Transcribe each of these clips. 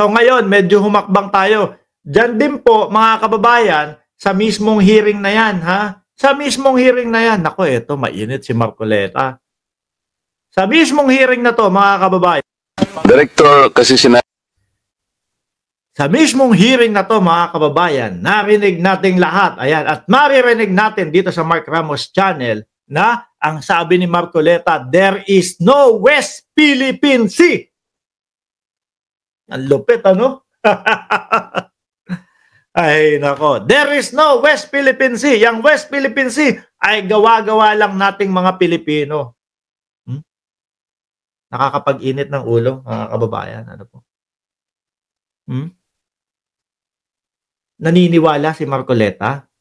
So ngayon, medyo humakbang tayo. Diyan din po, mga kababayan, sa mismong hearing na yan, ha? Sa mismong hearing na yan, nako, eto, mainit si Marcoleta. Sa mismong hearing na to, mga kababayan. Director, kasi Sa mismong hearing na to, mga kababayan, narinig nating lahat, ayan, at maririnig natin dito sa Mark Ramos channel na ang sabi ni Marcoleta, there is no West Philippine Sea. Ang lupit, ano? Ay, nako. There is no West Philippine Sea. Yang West Philippine Sea ay gawa-gawa lang nating mga Pilipino. Nakakapag-init ng ulo, mga kababayan. Ano po? Naniniwala si Marcoleta?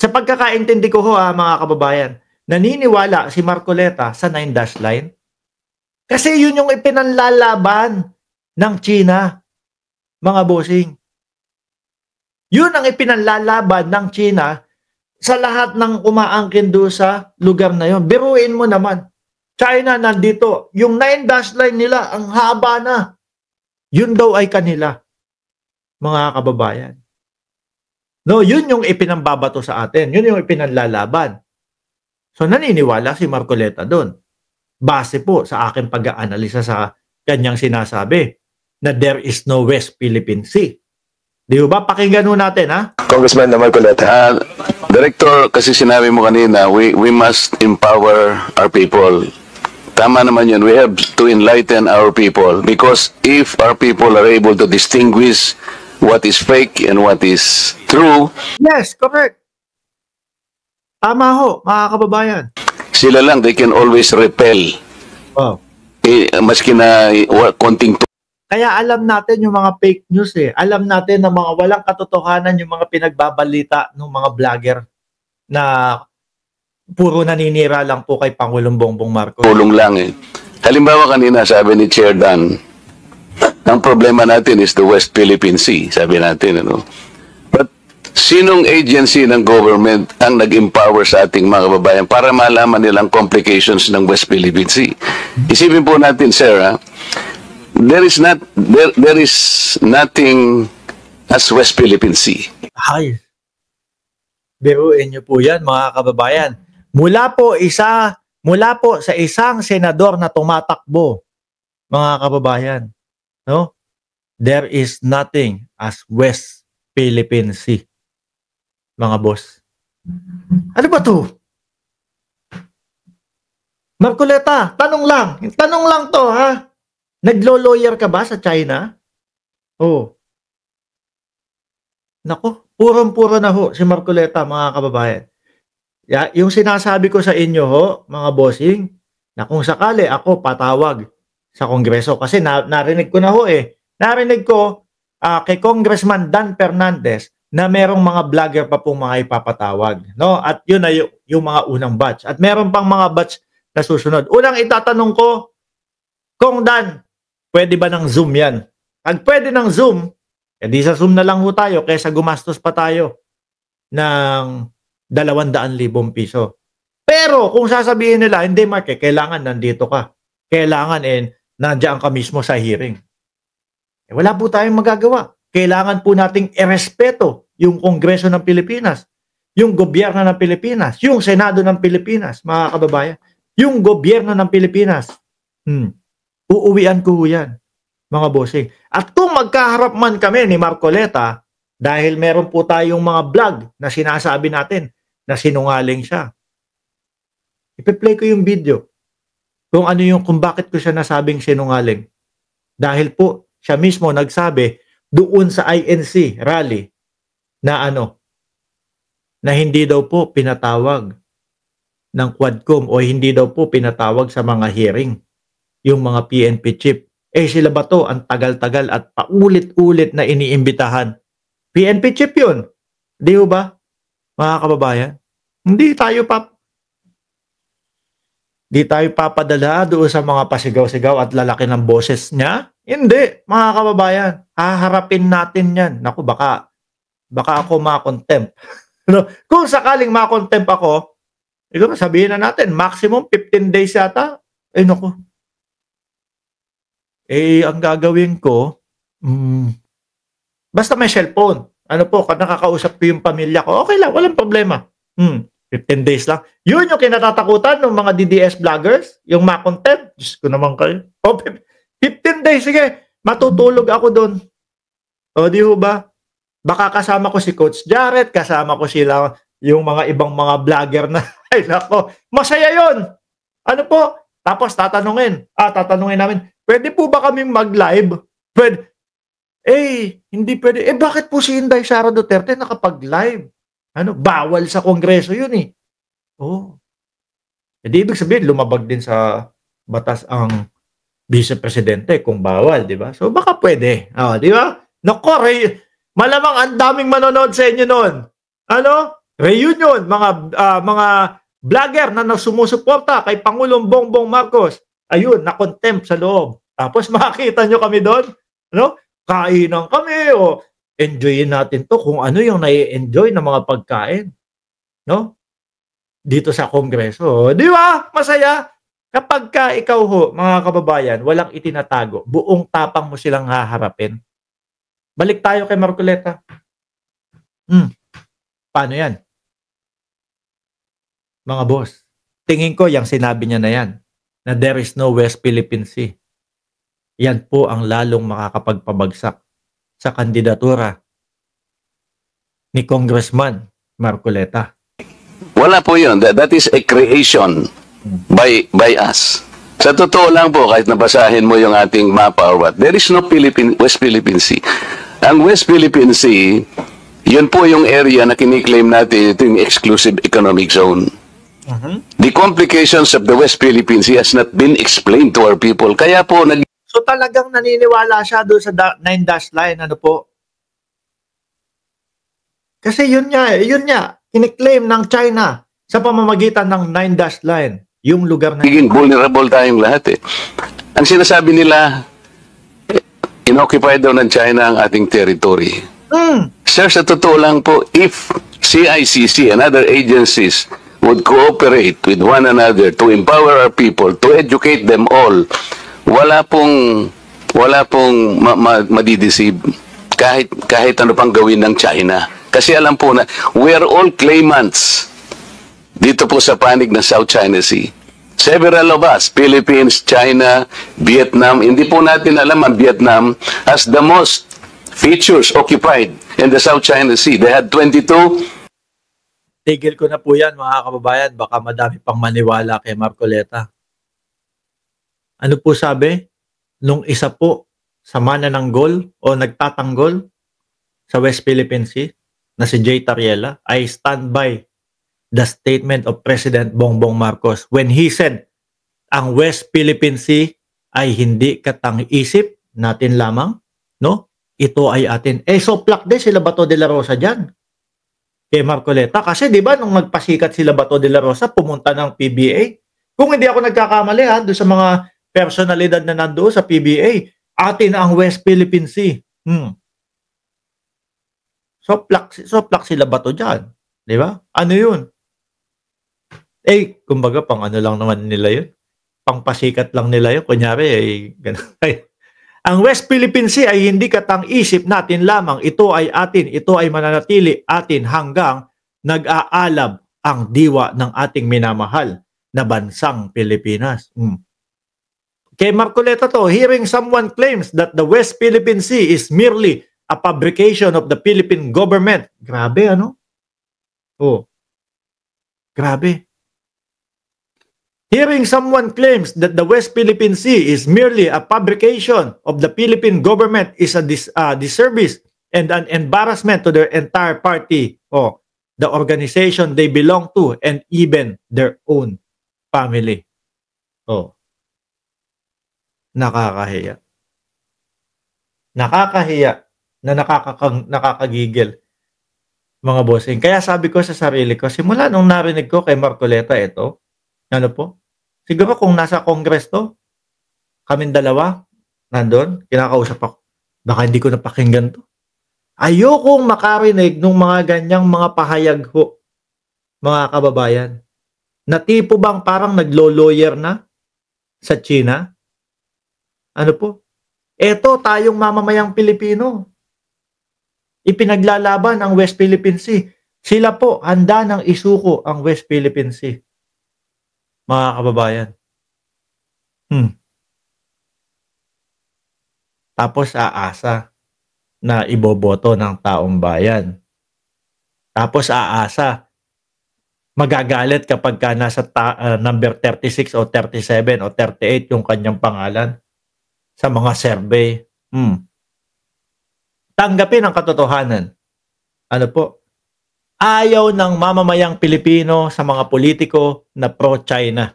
Sa pagkakaintindi ko ho, mga kababayan, naniniwala si Marcoleta sa 9-dash line? Kasi yun yung ipinanlalaban ng China, mga bossing. Yun ang ipinanlalaban ng China sa lahat ng umaangkin doon sa lugar na yun. Biruin mo naman, China nandito, yung 9-dash line nila, ang haba na. Yun daw ay kanila, mga kababayan. No, yun yung ipinambabato sa atin. Yun yung ipinanlalaban. So, naniniwala si Marcoleta doon. Base po sa aking pag-aanalisa sa kanyang sinasabi na there is no West Philippine Sea. Di ba? Pakinggan natin, ha? Congressman Marcoleta, Director, kasi sinabi mo kanina, we must empower our people. Tama naman yun. We have to enlighten our people because if our people are able to distinguish what is fake and what is true. Yes, correct. Tama ho, mga kababayan. Sila lang, they can always repel. Oh. Maski na konting Kaya alam natin yung mga fake news eh. Alam natin na mga walang katotohanan yung mga pinagbabalita ng mga vlogger na puro naninira lang po kay Pangulong Bongbong Marcos. Pulong lang eh. Halimbawa kanina sabi ni Chair Dan, ang problema natin is the West Philippine Sea, sabi natin, ano. But sinong agency ng government ang nag-empower sa ating mga kababayan para malaman nilang complications ng West Philippine Sea? Isipin po natin, sir, there is nothing as West Philippine Sea. Ay, biruin niyo po yan, mga kababayan. Mula po sa isang senador na tumatakbo, mga kababayan, no? There is nothing as West Philippine Sea. Mga boss. Ano ba to? Marcoleta, tanong lang to, ha? Naglo-lawyer ka ba sa China? Oh. Nako, purong-puro na ho si Marcoleta, mga kababayan. Yung sinasabi ko sa inyo ho, mga bossing, na kung sakali ako patawag sa Kongreso, kasi narinig ko na ho narinig ko kay Congressman Dan Fernandez na merong mga vlogger pa pong mga ipapatawag, no? At yun na yung mga unang batch. At meron pang mga batch na susunod. Unang itatanong ko, Kong Dan, pwede ba ng Zoom yan? Pag pwede ng Zoom, di sa Zoom na lang ho tayo kaysa gumastos pa tayo ng 200,000 piso. Pero kung sasabihin nila, hindi Mark, kailangan nandito ka. Kailangan nandiyan ka mismo sa hearing. Wala po tayong magagawa. Kailangan po nating irespeto yung Kongreso ng Pilipinas, yung gobyerno ng Pilipinas, yung Senado ng Pilipinas, mga kababayan. Yung gobyerno ng Pilipinas. Uuwian ko yan, mga bossing. At kung magkaharap man kami ni Marcoleta, dahil meron po tayong mga vlog na sinasabi natin na sinungaling siya, ipi-play ko yung video kung bakit ko siya nasabing sinungaling. Dahil po, siya mismo nagsabi doon sa INC rally na na hindi daw po pinatawag ng Quadcom o hindi daw po pinatawag sa mga hearing yung mga PNP chief. Sila ba to ang tagal-tagal at paulit-ulit na iniimbitahan? PNP chief yun. Di ba, mga kababayan? Di tayo papadala doon sa mga pasigaw-sigaw at lalaki ng boses niya. Hindi, mga kababayan. Haharapin natin yan. Naku, baka ako makontempt. Kung sakaling makontempt ako, sabihin na natin, maximum 15 days yata. Naku. Ang gagawin ko, Hmm, basta may cellphone. Ano po, nakakausap ko yung pamilya ko, okay lang, walang problema. 15 days lang. Yun yung kinatatakutan ng mga DDS vloggers, yung ma-content. Diyos ko naman kayo. 15 days, sige, matutulog ako dun. O, di ho ba? Baka kasama ko si Coach Jared, kasama ko sila, yung mga ibang mga vlogger na, ay nako, masaya yon. Ano po? Tapos tatanungin namin, pwede po ba kaming mag-live? Pwede. Hindi pwede. Bakit po si Inday Sara Duterte nakapag-live? Ano, bawal sa Kongreso yun eh. Oh. Di ibig sabihin, lumabag din sa batas ang Vice Presidente kung bawal, di ba? So baka pwede. Di ba? Naku, malamang ang daming manonood sa inyo noon. Ano? Reunion, mga vlogger na sumusuporta kay Pangulong Bongbong Marcos. Ayun, na-contempt sa loob. Tapos makakita nyo kami doon. Ano? Kainan kami o enjoyin natin to kung ano yung nai-enjoy ng mga pagkain. No? Dito sa Kongreso. Di ba? Masaya. Kapag ka ikaw ho, mga kababayan, walang itinatago, buong tapang mo silang haharapin. Balik tayo kay Marcoleta. Paano yan? Mga boss, tingin ko yung sinabi niya na yan, na there is no West Philippine Sea. Yan po ang lalong makakapagpabagsak sa kandidatura ni Congressman Marcoleta. Wala po yun. That is a creation by us. Sa totoo lang po, kahit nabasahin mo yung ating mapa or what, there is no West Philippine Sea. Ang West Philippine Sea, yun po yung area na kiniklaim natin, ito yung exclusive economic zone. The complications of the West Philippine Sea has not been explained to our people. Kaya po, So talagang naniniwala siya doon sa 9-dash line, ano po? Kasi yun niya, kiniklaim ng China sa pamamagitan ng 9-dash line, yung lugar na naging vulnerable tayong lahat eh. Ang sinasabi nila, inoccupy daw ng China ang ating territory. Sir, sa totoo lang po, if CICC and other agencies would cooperate with one another to empower our people, to educate them all, wala pong madideceive kahit ano pang gawin ng China. Kasi alam po na we are all claimants dito po sa panig ng South China Sea. Several of us, Philippines, China, Vietnam, hindi po natin alam ang Vietnam has the most features occupied in the South China Sea. They had 22. Tigil ko na po yan, mga kababayan. Baka madami pang maniwala kay Marcoleta. Ano po sabi? Nung isa po sa manananggol o nagtatanggol sa West Philippine Sea na si Jay Tariela, I stand by the statement of President Bongbong Marcos when he said, ang West Philippine Sea ay hindi katang-isip natin lamang, no? Ito ay atin. So plak din sila Bato de la Rosa dyan kay Marcoleta. Kasi di ba nung nagpasikat sila Bato de la Rosa, pumunta ng PBA. Kung hindi ako nagkakamali doon sa mga personalidad na nandoon sa PBA, atin ang West Philippine Sea. So plak sila Bato dyan. Di ba? Ano yun? Kumbaga pang ano lang naman nila yun. Pang pasikat lang nila yun. Kunyari, ganun. Ang West Philippine Sea ay hindi katang-isip natin lamang. Ito ay atin. Ito ay mananatili atin hanggang nag-aalab ang diwa ng ating minamahal na bansang Pilipinas. Kay Marcoleta to, hearing someone claims that the West Philippine Sea is merely a fabrication of the Philippine government. Grabe, ano? Grabe. Hearing someone claims that the West Philippine Sea is merely a fabrication of the Philippine government is a disservice and an embarrassment to their entire party, the organization they belong to, and even their own family. Nakakahiya. Nakakahiya na nakakagigil, mga bossing. Kaya sabi ko sa sarili ko, simula nung narinig ko kay Marcoleta ito, ano po? Siguro kung nasa Congress to, kaming dalawa, nandun, kinakausap ako. Baka hindi ko napakinggan to. Ayokong makarinig ng mga ganyang mga pahayag ho, mga kababayan. Na tipo bang parang naglo-lawyer na sa China? Ano po? Eto, tayong mamamayang Pilipino, ipinaglalaban ang West Philippine Sea. Sila po handa ng isuko ang West Philippine Sea, mga kababayan. Tapos aasa na iboboto ng taong bayan. Tapos aasa, magagalit kapag ka nasa number 36 o 37 o 38 yung kanyang pangalan sa mga survey. Tanggapin ang katotohanan. Ano po? Ayaw ng mamamayang Pilipino sa mga politiko na pro-China.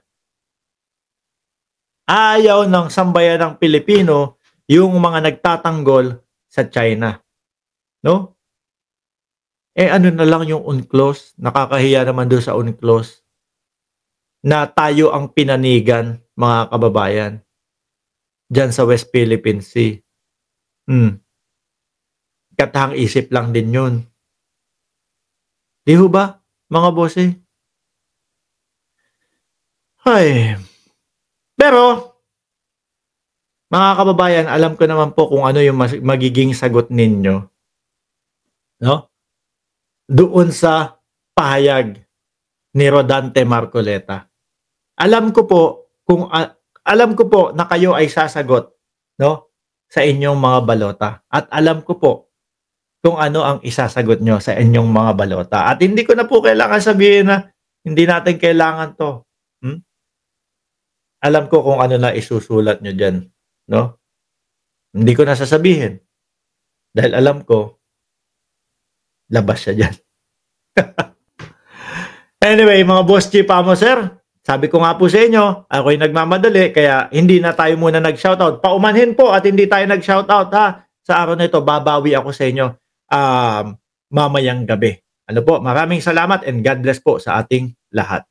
Ayaw ng sambayanang Pilipino yung mga nagtatanggol sa China. No? Ano na lang yung UNCLOS? Nakakahiya naman doon sa UNCLOS na tayo ang pinanigan, mga kababayan, dyan sa West Philippine Sea. Katahang isip lang din yun. Di ho ba, mga boss? Ay. Pero, mga kababayan, alam ko naman po kung ano yung magiging sagot ninyo, no? Doon sa pahayag ni Rodante Marcoleta. Alam ko po na kayo ay sasagot, no, sa inyong mga balota. At alam ko po kung ano ang isasagot nyo sa inyong mga balota. At hindi ko na po kailangan sabihin na hindi natin kailangan to. Alam ko kung ano na isusulat nyo dyan, no? Hindi ko na sasabihin. Dahil alam ko, labas siya dyan. Anyway, mga boss chief amo sir, sabi ko nga po sa inyo, ako'y nagmamadali, kaya hindi na tayo muna nag-shoutout. Paumanhin po at hindi tayo nag-shoutout ha. Sa araw na ito, babawi ako sa inyo mamayang gabi. Ano po, maraming salamat and God bless po sa ating lahat.